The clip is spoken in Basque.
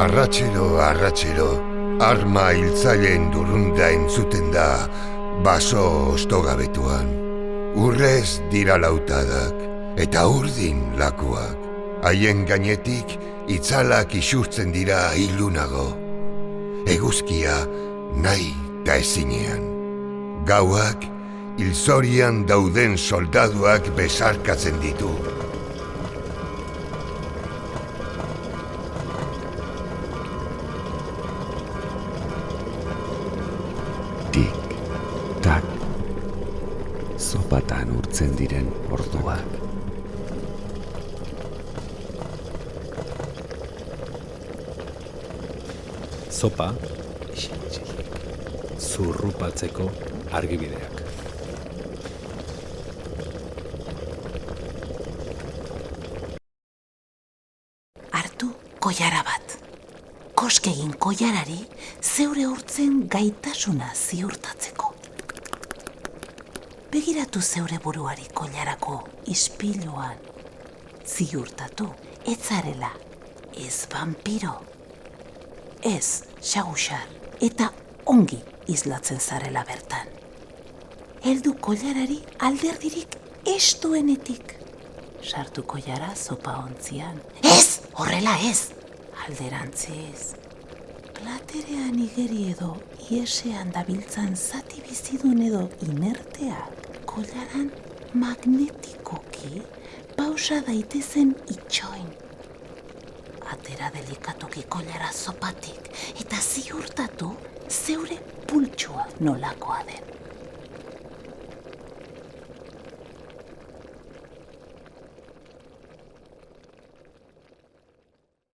Arratxero, arma hiltzaileen durrunda entzuten da baso ostogabetuan. Urrez dira lautadak, eta urdin lakuak. Haien gainetik itzalak isurtzen dira ilunago. Eguzkia nahi ta ezinean. Gauak hilzorian dauden soldaduak besarkatzen ditu. Tak, zopatan urtzen diren orduak. Zopa, zurrupatzeko argibideak. Hartu koilara bat. Koskegin koilarari zeure hortzen gaitasuna ziurtatzeko. Begiratu zeure buruari koilarako ispiluan. Ziurtatu, ez zarela, ez vampiro, ez xagusar, eta ongi islatzen zarela bertan. Heldu koilarari alderdirik estuenetik. Sartu koilara zopa ontzian. Ez, horrela ez! Alderantziz, platerean igeri edo iesean dabiltzan zati bizidun edo inerteak koilaran magnetikoki pausa daitezen itxoin. Atera delikatuki koilara zopatik eta ziurtatu zeure pultsua nolakoa den.